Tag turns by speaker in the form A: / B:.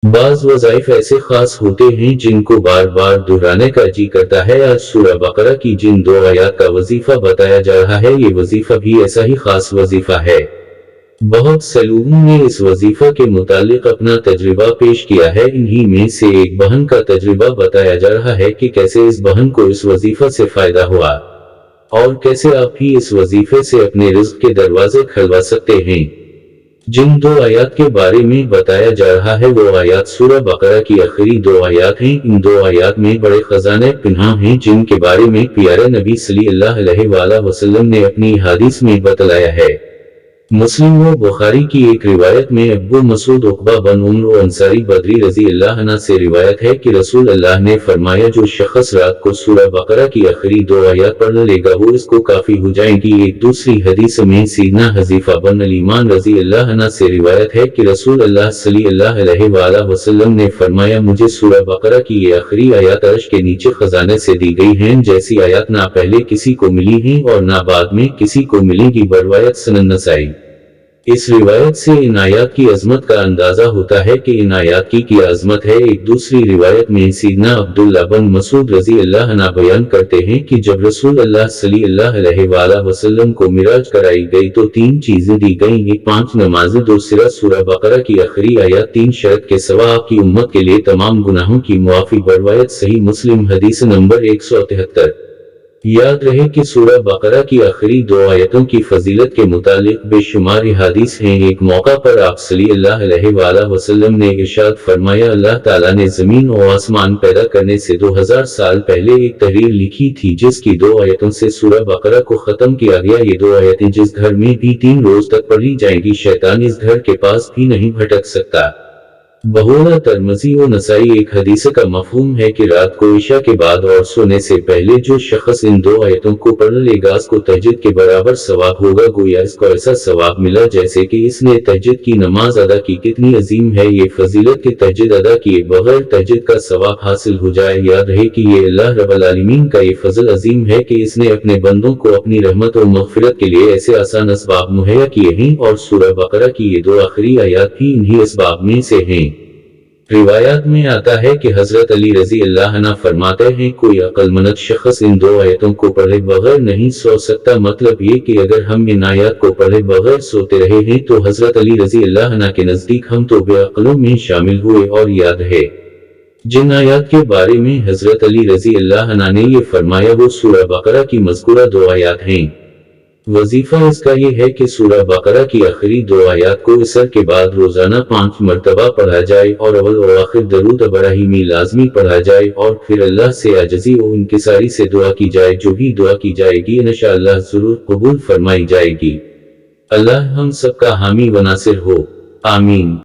A: بعض वज़ाइफ ऐसे खास होते हैं जिनको बार बार दोहराने का जी करता है। आज सूरह बकरा की जिन दो आयत का वजीफा बताया जा रहा है, ये वजीफा भी ऐसा ही खास वजीफा है। बहुत से लोगों ने इस वजीफा के मुतालिक अपना तजुर्बा पेश किया है। इन्हीं में से एक बहन का तजुर्बा बताया जा रहा है कि कैसे इस बहन को इस वजीफा से फायदा हुआ और कैसे आप भी इस वजीफे से अपने रिज़्क के दरवाजे खुलवा सकते हैं। जिन दो आयत के बारे में बताया जा रहा है वो आयत सूरह बकरा की आखिरी दो आयत हैं। इन दो आयत में बड़े खजाने पिन्हा हैं जिनके बारे में प्यारे नबी सल्लल्लाहु अलैहि वसल्लम ने अपनी हदीस में बतलाया है। मुस्लिम व बुखारी की एक रिवायत में अब्बू मसूद उक़बा बिन उम्र अंसारी बदरी रज़ी अल्लाह अन्हु से रिवायत है कि रसूल अल्लाह ने फरमाया, जो शख्स रात को सूरह बकरा की आखिरी दो आयत पढ़ लेगा वो इसको काफी हो जाएंगी। एक दूसरी हदीस में सीदना हज़ीफा बिन अल-यमान रज़ी अल्लाह अन्हु से रिवायत है कि रसूल अल्लाह सल्लल्लाहु अलैहि वसल्लम ने फरमाया, मुझे सूरह बकरा की ये आखिरी आयत अर्श के नीचे खजाने से दी गई हैं, जैसी आयत ना पहले किसी को मिली है और ना बाद में किसी को मिलेगी। बरवायत सुनन नसाई। इस रिवायत से इन आयत की अजमत का अंदाजा होता है कि इन आयत की क्या अजमत है। एक दूसरी रिवायत में सीदना अब्दुल्ला बिन मसूद रज़ी अल्लाह अन्हु बयान करते हैं कि जब रसूल अल्लाह सल्लल्लाहु अलैहि वसल्लम को मिराज कराई गई तो तीन चीजें दी गई। एक 5 नमाज़ें, 2 सिरा सूरह बकरा की आखिरी आयत, 3 शर्त के सवा आपकी उम्मत के लिए तमाम गुनाहों की मुआफी। बरवायत सही मुस्लिम हदीस नंबर 173। याद रहे कि सूरह बकरा की आखिरी दो आयतों की फजीलत के मुतालिक बेशुमार हदीस हैं। एक मौका पर आप सल्लल्लाहु अलैहि वसल्लम ने इरशाद फरमाया, अल्लाह ताला ने जमीन और आसमान पैदा करने से 2000 साल पहले एक तहरीर लिखी थी जिसकी 2 आयतों से सूरह बकरा को खत्म किया गया। ये 2 आयतें जिस घर में भी 3 रोज तक पढ़ी जाएंगी, शैतान इस घर के पास भी नहीं भटक सकता। बहुला तिरमिज़ी व नसाई। एक हदीस का मफहूम है कि रात को इशा के बाद और सोने से पहले जो शख्स इन 2 आयतों को पढ़ लेगा उसको तहज्जुद के बराबर सवाब होगा। गोया इसको ऐसा सवाब मिला जैसे कि इसने तहज्जुद की नमाज अदा की। कितनी अजीम है ये फजीलत कि तहज्जुद अदा किए बगैर तहज्जुद का सवाब हासिल हो जाए। याद रहे कि ये अल्लाह रब्बुल आलमीन का ये फजल अजीम है कि इसने अपने बंदों को अपनी रहमत और मग़फ़िरत के लिए ऐसे आसान असबाब मुहैया किए हैं और सूरह बकरा की ये 2 आखिरी आयत भी इन्हीं असबाब में से हैं। रिवायात में आता है कि हजरत अली रज़ी अल्लाह अन्हु फरमाते हैं, कोई अक्लमंद शख्स इन 2 आयतों को पढ़े बगैर नहीं सो सकता। मतलब ये कि अगर हम इन आयत को पढ़े बगैर सोते रहे हैं तो हजरत अली रज़ी अल्लाह अन्हु के नजदीक हम तो बेअक्लों में शामिल हुए। और याद है जिन आयत के बारे में हजरत अली रज़ी अल्लाह अन्हु ने ये फरमाया वो सूरह बकरा की मज़कूरा 2 आयत हैं। वजीफा इसका ये है कि सूरह बकरा की आखिरी 2 आयत को इसर के बाद रोजाना 5 मरतबा पढ़ा जाए और अव्वल और आखिर दरूद इब्राहिमी लाजमी पढ़ा जाए और फिर अल्लाह से आजिज़ी और इंकिसारी से दुआ की जाए। जो भी दुआ की जाएगी इंशाअल्लाह जरूर कबूल फरमाई जाएगी। अल्लाह हम सबका हामी व नासिर हो, आमीन।